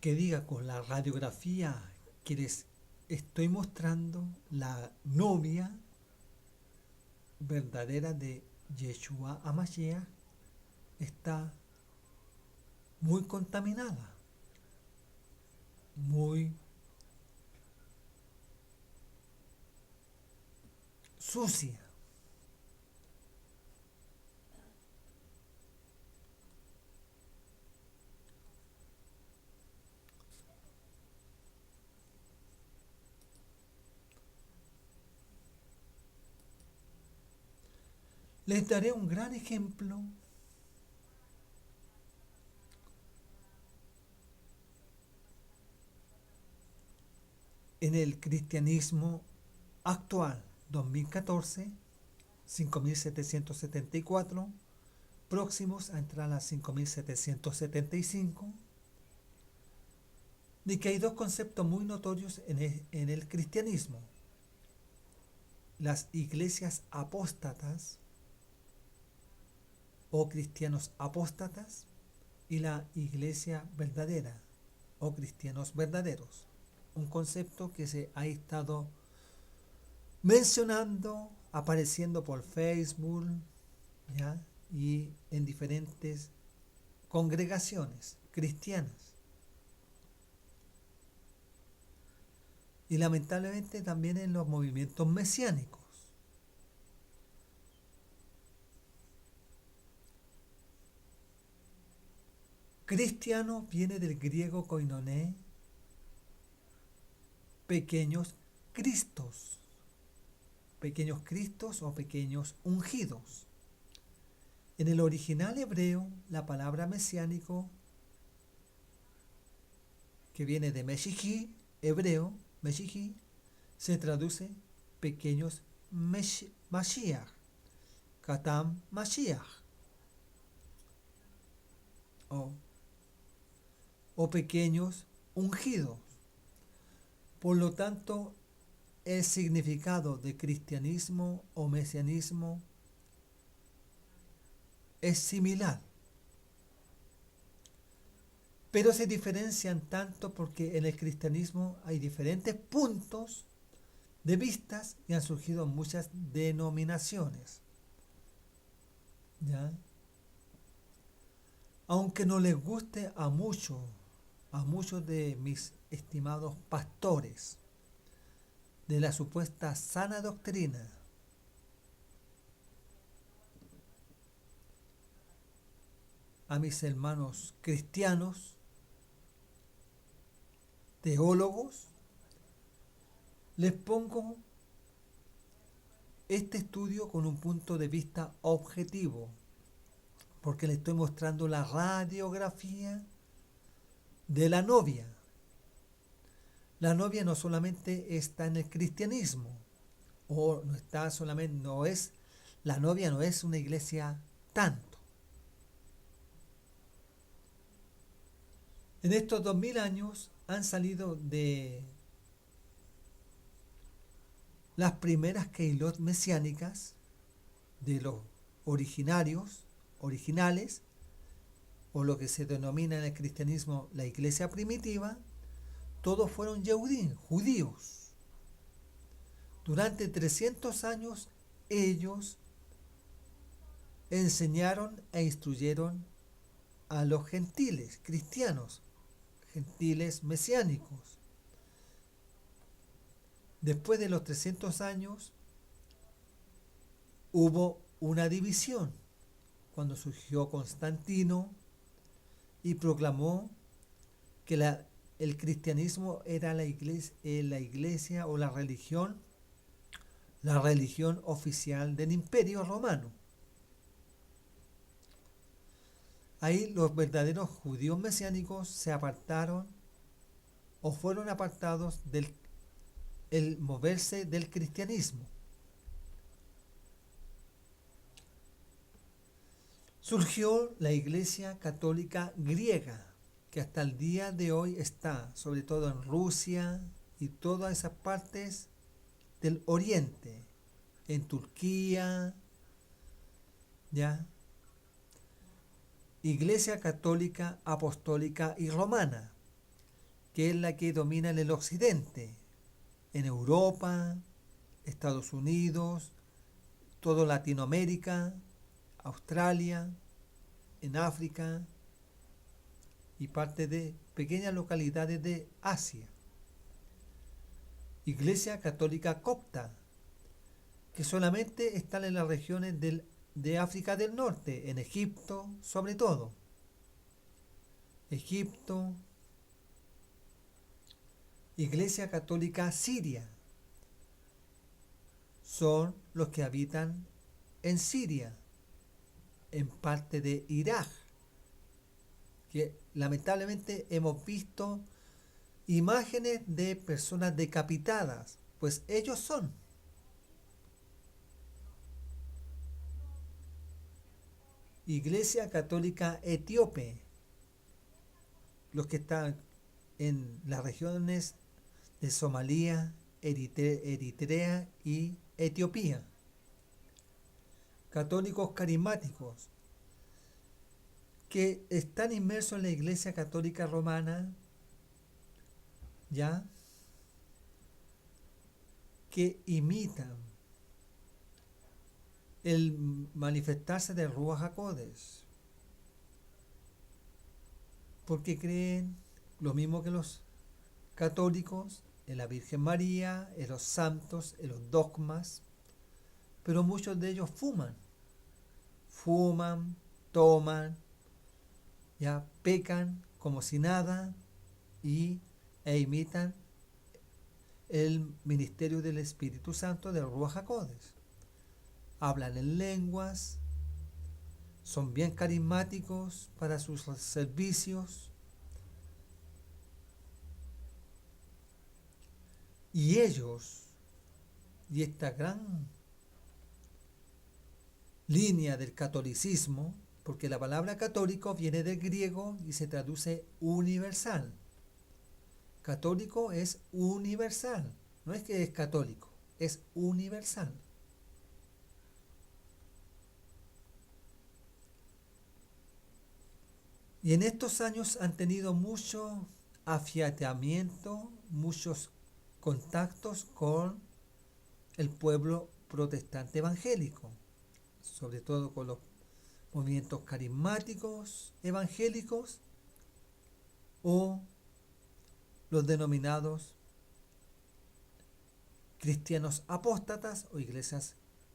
que diga con la radiografía que les estoy mostrando, la novia verdadera de Yeshua Hamashiach está muy contaminada, muy sucia. Les daré un gran ejemplo en el cristianismo actual, 2014, 5774, próximos a entrar a 5775, de que hay dos conceptos muy notorios en el cristianismo: las iglesias apóstatas o cristianos apóstatas y la iglesia verdadera o cristianos verdaderos. Un concepto que se ha estado mencionando, apareciendo por Facebook, ¿ya? Y en diferentes congregaciones cristianas. Y lamentablemente también en los movimientos mesiánicos. Cristiano viene del griego koinoné, pequeños cristos, pequeños cristos o pequeños ungidos. En el original hebreo, la palabra mesiánico, que viene de Meshichi, hebreo, Meshichi, se traduce pequeños Mashiach, Katam Mashiach, o, o pequeños ungidos. Por lo tanto, el significado de cristianismo o mesianismo es similar, pero se diferencian tanto porque en el cristianismo hay diferentes puntos de vistas y han surgido muchas denominaciones, ¿ya? Aunque no les guste a muchos de mis estimados pastores de la supuesta sana doctrina, a mis hermanos cristianos, teólogos, les pongo este estudio con un punto de vista objetivo, porque le estoy mostrando la radiografía de la novia. La novia no solamente está en el cristianismo, o no está solamente, no es, la novia no es una iglesia tanto. En estos 2000 años han salido de las primeras Keilot mesiánicas, de los originales, o lo que se denomina en el cristianismo la iglesia primitiva. Todos fueron Yehudim, judíos. Durante 300 años ellos enseñaron e instruyeron a los gentiles, cristianos, gentiles mesiánicos. Después de los 300 años hubo una división cuando surgió Constantino y proclamó que el cristianismo era la iglesia o la religión oficial del Imperio Romano. Ahí los verdaderos judíos mesiánicos se apartaron o fueron apartados del el moverse del cristianismo. Surgió la Iglesia Católica griega, que hasta el día de hoy está, sobre todo en Rusia y todas esas partes del Oriente, en Turquía, ¿ya? Iglesia Católica Apostólica y Romana. que es la que domina en el occidente, en Europa, Estados Unidos, toda Latinoamérica, Australia, en África y parte de pequeñas localidades de Asia. Iglesia Católica Copta, que solamente están en las regiones de África del Norte, en Egipto sobre todo. Egipto. Iglesia Católica Siria, son los que habitan en Siria, en parte de Irak, que lamentablemente hemos visto imágenes de personas decapitadas, pues ellos son. Iglesia Católica Etíope, los que están en las regiones de Somalia, Eritrea y Etiopía. Católicos carismáticos, que están inmersos en la Iglesia Católica Romana, ya, que imitan el manifestarse del Ruach HaKodesh, porque creen lo mismo que los católicos en la Virgen María, en los santos, en los dogmas, pero muchos de ellos fuman, toman, ya pecan como si nada e imitan el ministerio del Espíritu Santo del Ruach HaKodesh. Hablan en lenguas, son bien carismáticos para sus servicios y ellos y esta gran línea del catolicismo, porque la palabra católico viene del griego y se traduce universal. Católico es universal, no es que es católico, es universal. Y en estos años han tenido mucho afiatamiento, muchos contactos con el pueblo protestante evangélico, sobre todo con los movimientos carismáticos evangélicos o los denominados cristianos apóstatas o iglesias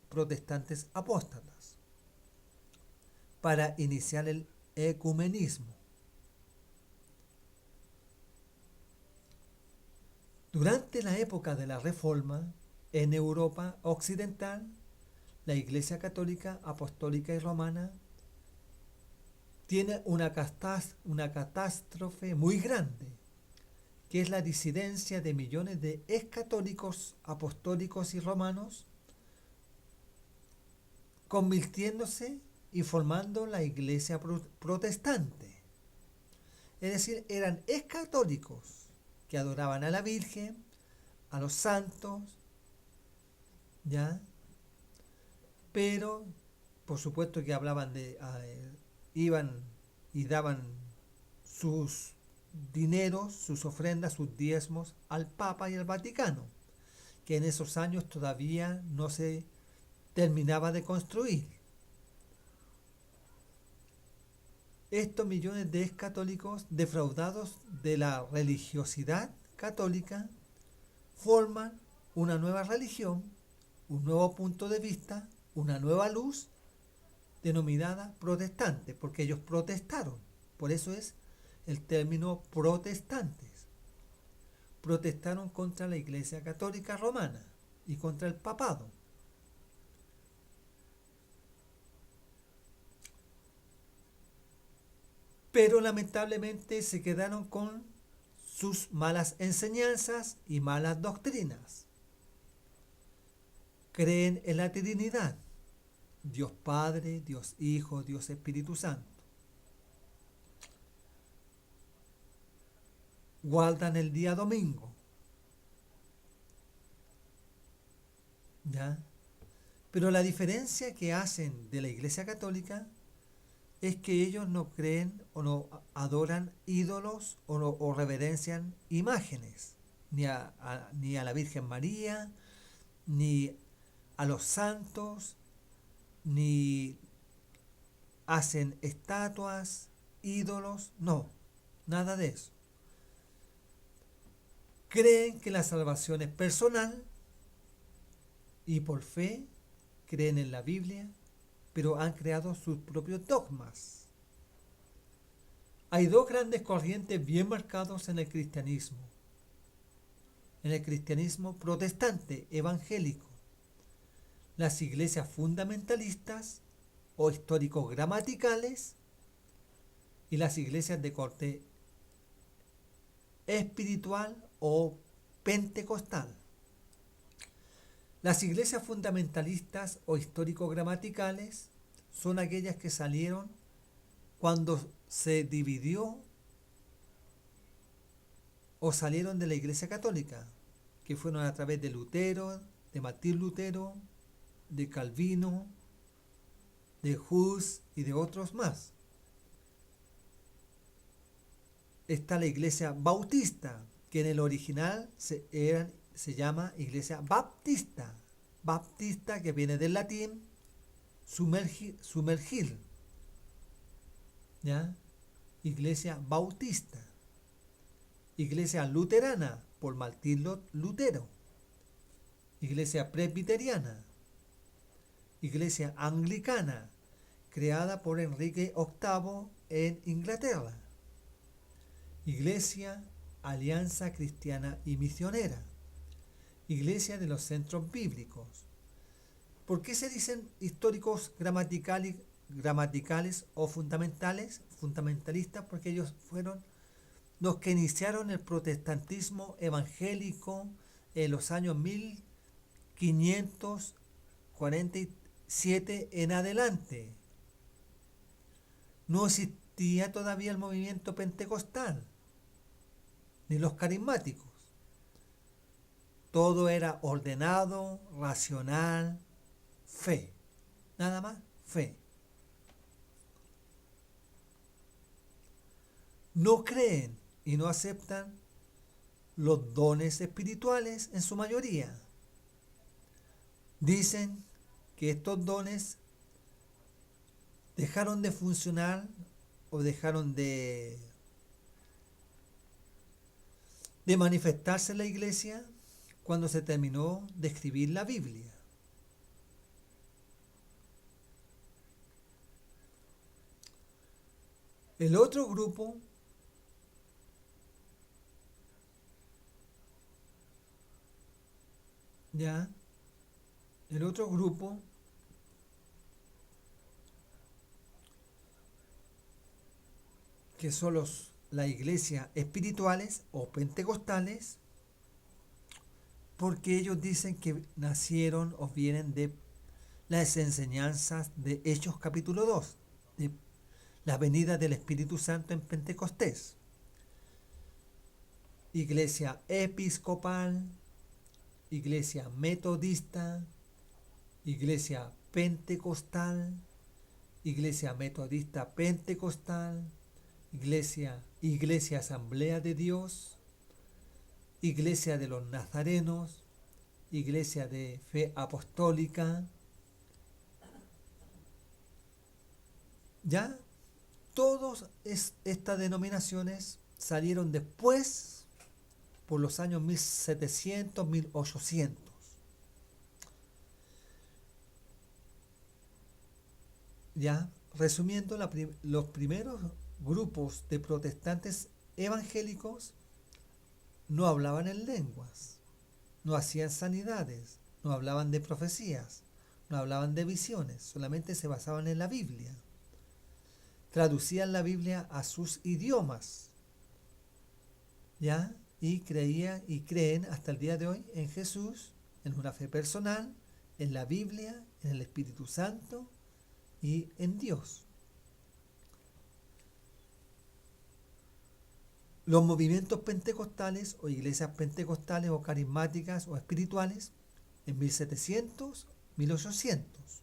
protestantes apóstatas, para iniciar el ecumenismo. Durante la época de la Reforma, en Europa occidental, la Iglesia Católica, Apostólica y Romana tiene una catástrofe muy grande, que es la disidencia de millones de excatólicos, apostólicos y romanos, convirtiéndose y formando la Iglesia protestante. Es decir, eran excatólicos que adoraban a la Virgen, a los santos, ¿ya? Pero, por supuesto que hablaban iban y daban sus dineros, sus ofrendas, sus diezmos al Papa y al Vaticano, que en esos años todavía no se terminaba de construir. Estos millones de católicos defraudados de la religiosidad católica forman una nueva religión, un nuevo punto de vista, una nueva luz denominada protestante, porque ellos protestaron. Por eso es el término protestantes. Protestaron contra la Iglesia Católica Romana y contra el papado. Pero lamentablemente se quedaron con sus malas enseñanzas y malas doctrinas. Creen en la Trinidad, Dios Padre, Dios Hijo, Dios Espíritu Santo. Guardan el día domingo, ¿ya? Pero la diferencia que hacen de la Iglesia Católica es que ellos no creen o no adoran ídolos o reverencian imágenes, ni a la Virgen María, ni a los santos, ni hacen estatuas, ídolos, no, nada de eso. Creen que la salvación es personal y por fe creen en la Biblia, pero han creado sus propios dogmas. Hay dos grandes corrientes bien marcados en el cristianismo. En el cristianismo protestante evangélico, las iglesias fundamentalistas o históricos gramaticales y las iglesias de corte espiritual o pentecostal. Las iglesias fundamentalistas o histórico-gramaticales son aquellas que salieron cuando se dividió o salieron de la Iglesia Católica, que fueron a través de Lutero, de Martín Lutero, de Calvino, de Hus y de otros más. Está la Iglesia Bautista, que en el original se llama Iglesia Baptista. Baptista, que viene del latín sumergir. ¿Ya? Iglesia Bautista. Iglesia Luterana, por Martín Lutero. Iglesia Presbiteriana. Iglesia Anglicana, creada por Enrique VIII en Inglaterra. Iglesia Alianza Cristiana y Misionera. Iglesia de los Centros Bíblicos. ¿Por qué se dicen históricos gramaticales o fundamentalistas? Porque ellos fueron los que iniciaron el protestantismo evangélico en los años 1547 en adelante. No existía todavía el movimiento pentecostal, ni los carismáticos. Todo era ordenado, racional, fe. Nada más, fe. No creen y no aceptan los dones espirituales en su mayoría. Dicen que estos dones dejaron de funcionar o dejaron de manifestarse en la iglesia cuando se terminó de escribir la Biblia. El otro grupo que son la iglesia espirituales o pentecostales, porque ellos dicen que nacieron o vienen de las enseñanzas de Hechos capítulo 2, de la venida del Espíritu Santo en Pentecostés. Iglesia episcopal, iglesia metodista, iglesia pentecostal, iglesia metodista pentecostal, iglesia Asamblea de Dios, iglesia de los nazarenos, iglesia de fe apostólica. Ya, todas estas denominaciones salieron después, por los años 1700, 1800. Ya, resumiendo, los primeros grupos de protestantes evangélicos no hablaban en lenguas, no hacían sanidades, no hablaban de profecías, no hablaban de visiones, solamente se basaban en la Biblia. Traducían la Biblia a sus idiomas, ¿ya? Y creían y creen hasta el día de hoy en Jesús, en una fe personal, en la Biblia, en el Espíritu Santo y en Dios. Los movimientos pentecostales o iglesias pentecostales o carismáticas o espirituales en 1700, 1800,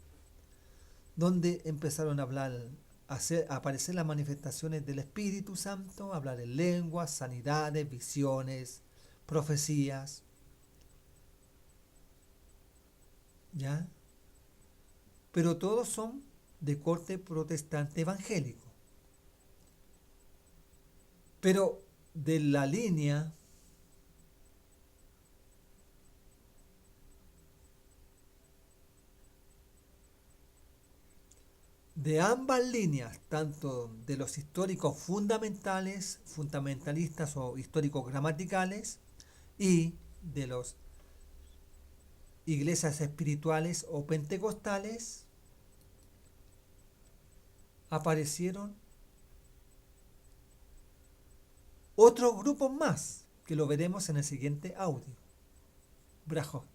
donde empezaron a aparecer las manifestaciones del Espíritu Santo, hablar en lenguas, sanidades, visiones, profecías, ¿ya? Pero todos son de corte protestante evangélico. Pero de la línea de ambas líneas, tanto de los históricos fundamentalistas o históricos gramaticales, y de los iglesias espirituales o pentecostales, aparecieron otros grupos más, que lo veremos en el siguiente audio. Brajo.